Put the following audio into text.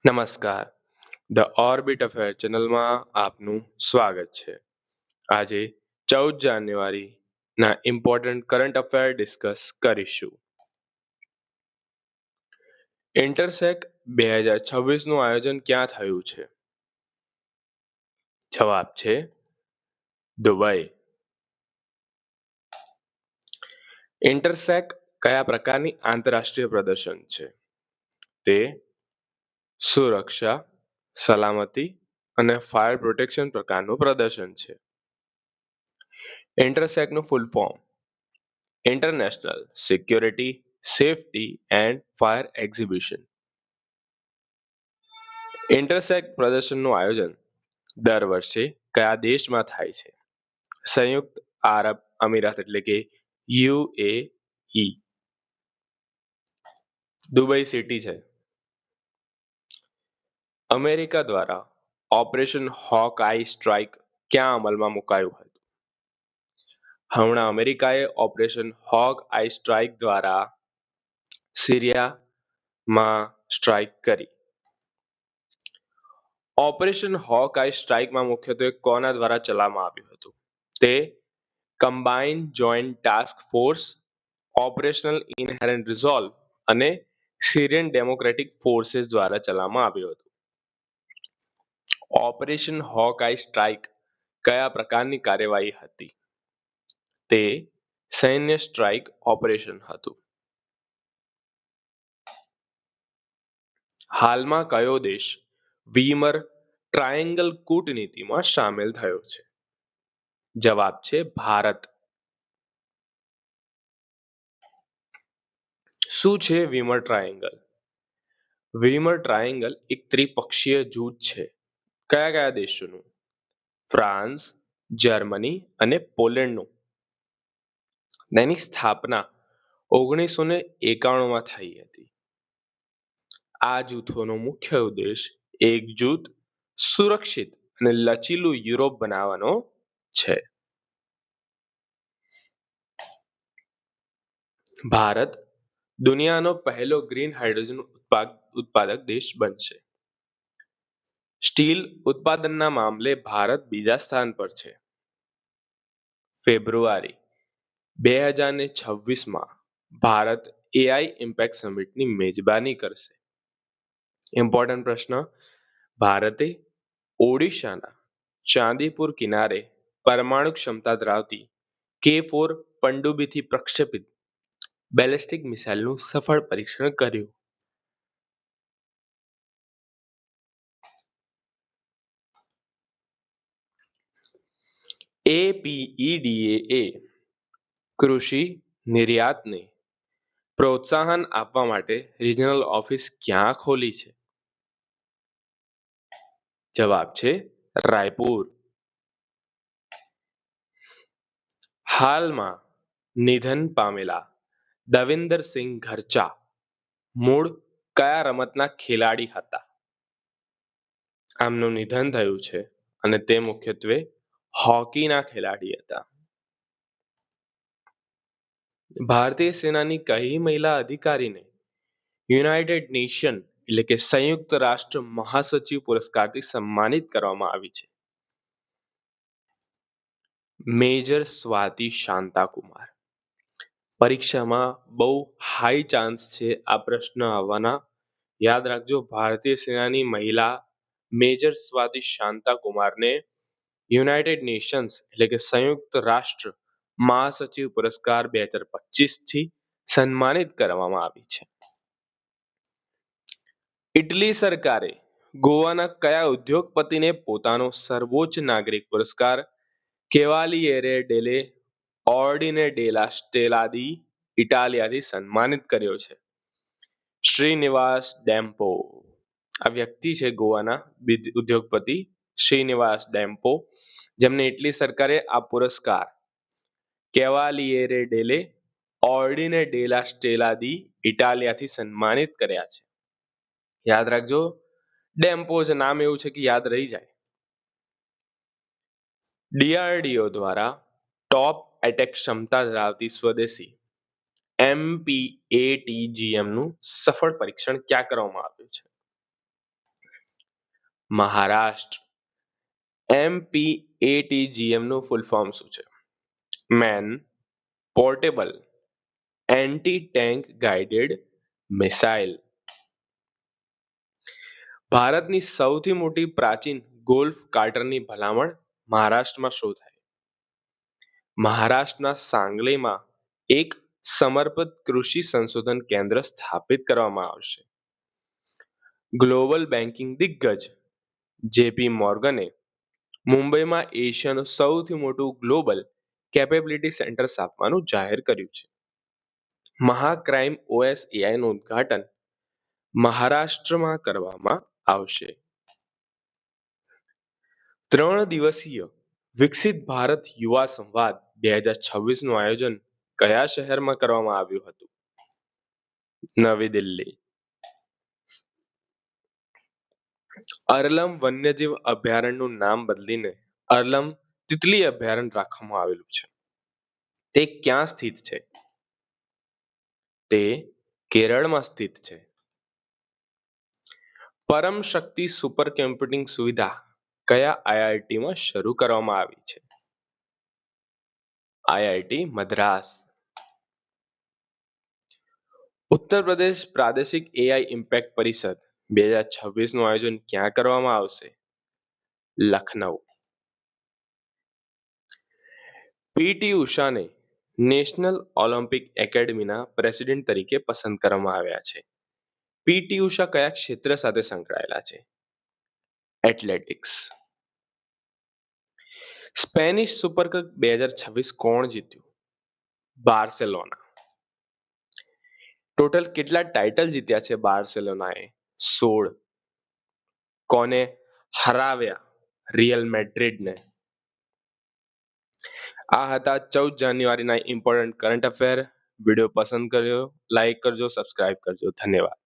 નમસ્કાર. The orbit affair ચેનલમાં આપનું સ્વાગત છે. આજે 14 જાન્યુઆરીના ઇમ્પોર્ટન્ટ કરંટ અફેર ડિસ્કસ કરીશું. ઇન્ટરસેક 2026નું આયોજન ક્યાં થયું છે? જવાબ છે દુબઈ. ઇન્ટરસેક કયા પ્રકારની આંતરરાષ્ટ્રીય પ્રદર્શન છે? તે સુરક્ષા, સલામતી અને ફાયર પ્રોટેક્શન પ્રકારનું પ્રદર્શન છે. ઇન્ટરસેકનું full form international security, safety and fire exhibition. Intersec પ્રદર્શનનું આયોજન દર વર્ષે કયા દેશમાં થાય છે? સંયુક્ત આરબ અમીરાત એટલે કે યુએઈ. દુબઈ સિટી છે. અમેરિકા દ્વારા ઓપરેશન હોક આઈ સ્ટ્રાઇક ક્યાં અમલમાં મુકાયું હતું? હમણાં અમેરિકાએ ઓપરેશન હોક આઈ સ્ટ્રાઇક દ્વારા સિરિયામાં સ્ટ્રાઇક કરી. ઓપરેશન હોક આઈ સ્ટ્રાઇકમાં મુખ્યત્વે કોના દ્વારા ચલાવવામાં આવ્યું હતું? તે combined joint task force, operational inherent resolve અને સિરિયન ડેમોક્રેટિક ફોર્सेस દ્વારા ચલાવવામાં આવ્યું હતું. ઓપરેશન હોક આઈ સ્ટ્રાઇક કયા પ્રકારની કાર્યવાહી હતી? તે સૈન્ય સ્ટ્રાઇક ઓપરેશન હતું. હાલમાં કયો દેશ વીમર ટ્રાયેંગલ કૂટનીતિમાં સામેલ થયો છે? જવાબ છે ભારત. શું છે વીમર ટ્રાયેંગલ? વીમર ટ્રાયેંગલ એક ત્રિપક્ષીય જૂથ છે. કયા કયા દેશોનું? ફ્રાન્સ, જર્મની અને પોલેન્ડનું. તેની સ્થાપના 1991માં થઈ હતી. આ જૂથોનો મુખ્ય ઉદ્દેશ એકજૂથ, સુરક્ષિત અને લચીલું યુરોપ બનાવવાનો છે. ભારત દુનિયાનો પહેલો ગ્રીન હાઇડ્રોજન ઉત્પાદક દેશ બનશે. સ્ટીલ ઉત્પાદનના મામલે ભારત બીજા સ્થાન પર છે. ફેબ્રુઆરી 2026માં ભારત એઆઈ ઇમ્પેક્ટ સમિટની મેજબાની કરશે. ઇમ્પોર્ટન્ટ પ્રશ્ન: ભારતે ઓડિશાના ચાંદીપુર કિનારે પરમાણુ ક્ષમતા ધરાવતી K4 પનડુબ્બીથી પ્રક્ષેપિત બેલિસ્ટિક મિસાઇલનું સફળ પરીક્ષણ કર્યું. APEDA કૃષિ નિર્યાતને પ્રોત્સાહન આપવા માટે રિજનલ ઓફિસ ક્યાં ખોલી છે? જવાબ છે રાયપુર. હાલમાં નિધન પામેલા દવિંદર સિંહ ઘરચા મૂળ કયા રમતના ખેલાડી હતા? આમનું નિધન થયું છે અને તે મુખ્યત્વે હોકીના ખેલાડી હતા. ભારતીય સેનાની કઈ મહિલા અધિકારીને યુનાઇટેડ નેશન એટલે કે સંયુક્ત રાષ્ટ્ર મહાસચિવ પુરસ્કારથી સન્માનિત કરવામાં આવી છે? મેજર સ્વાતિ શાંતાકુમાર. પરીક્ષામાં બહુ હાઈ ચાન્સ છે આ પ્રશ્ન આવવાના. યાદ રાખજો, ભારતીય સેનાની મહિલા મેજર સ્વાતિ શાંતાકુમારને યુનાઇટેડ નેશન્સ એટલે કે સંયુક્ત રાષ્ટ્ર મહાસચિવ પુરસ્કાર 2025થી સન્માનિત કરવામાં આવી છે. ઇટલી સરકારે ગોવાના કયા ઉદ્યોગપતિને પોતાનો સર્વોચ્ચ નાગરિક પુરસ્કાર કેવાલિયેરે ડેલે ઓર્ડિને ડેલા સ્ટેલા દી ઇટાલિયાથી સન્માનિત કર્યો છે? શ્રીનિવાસ ડેમ્પો. આ વ્યક્તિ છે ગોવાના ઉદ્યોગપતિ શ્રીનિવાસ ડેમ્પો, જેમને ઇટલી સરકારે આ પુરસ્કાર કેવાલિયેરે ડેલે ઓર્ડિને ડેલા સ્ટેલા દી ઇટાલિયાથી સન્માનિત કર્યા છે. યાદ રાખજો, ડેમ્પો છે, નામ એવું છે કે યાદ રહી જાય. ડીઆરડીઓ દ્વારા ટોપ એટેક ક્ષમતા ધરાવતી સ્વદેશી MPATGM નું સફળ પરીક્ષણ ક્યાં કરવામાં આવ્યું છે? મહારાષ્ટ્ર. MPATGM નું ફૂલ ફોર્મ શું છે? Main portable anti tank guided missile. ભારતની સૌથી મોટી પ્રાચીન ગોલ્ફ કાર્ટરની ભલામણ મહારાષ્ટ્રમાં શું થાય? મહારાષ્ટ્રના સાંગલીમાં એક સમર્પિત કૃષિ સંશોધન કેન્દ્ર સ્થાપિત કરવામાં આવશે. ગ્લોબલ બેન્કિંગ દિગ્ગજ જેપી મોર્ગને મુંબઈમાં એશિયાનું સૌથી મોટું ગ્લોબલ કેપેબિલિટી સેન્ટર સ્થાપવાનું જાહેર કર્યું છે. મહાક્રાઇમ ઓએસ એઆઈ નું ઉદ્ઘાટન મહારાષ્ટ્રમાં કરવામાં આવશે. 3 દિવસીય વિકસિત ભારત યુવા સંવાદ 2026 નું આયોજન કયા શહેરમાં કરવામાં આવ્યું હતું? નવી દિલ્હી. અરલમ વન્યજીવ અભયારણ્યનું નામ બદલીને અરલમ તિતલી અભયારણ્ય રાખવામાં આવેલું છે. તે ક્યાં સ્થિત છે? તે કેરળમાં સ્થિત છે. પરમ શક્તિ સુપર કમ્પ્યુટિંગ સુવિધા કયા આઈઆઈટીમાં શરૂ કરવામાં આવી છે? આઈઆઈટી મદ્રાસ. ઉત્તર પ્રદેશ પ્રાદેશિક એઆઈ ઇમ્પેક્ટ પરિષદ 2026 નું આયોજન ક્યાં કરવામાં આવશે? લખનઉ. પીટી ઉષાને નેશનલ ઓલિમ્પિક એકેડમીના પ્રેસિડેન્ટ તરીકે પસંદ કરવામાં આવ્યા છે. પીટી ઉષા કયા ક્ષેત્ર સાથે સંકળાયેલા છે? એથ્લેટિક્સ. સ્પેનિશ સુપર કપ 2026 કોણ જીત્યું? બાર્સેલોના. ટોટલ કેટલા ટાઇટલ જીત્યા છે બાર્સેલોનાએ? 16. કોને હરાવ્યા? રિયલ મેડ્રિડને. આ હતા 14 જાન્યુઆરીના ઇમ્પોર્ટન્ટ કરંટ અફેર. વિડીયો પસંદ કર્યો લાઈક કરજો, સબસ્ક્રાઇબ કરજો. ધન્યવાદ.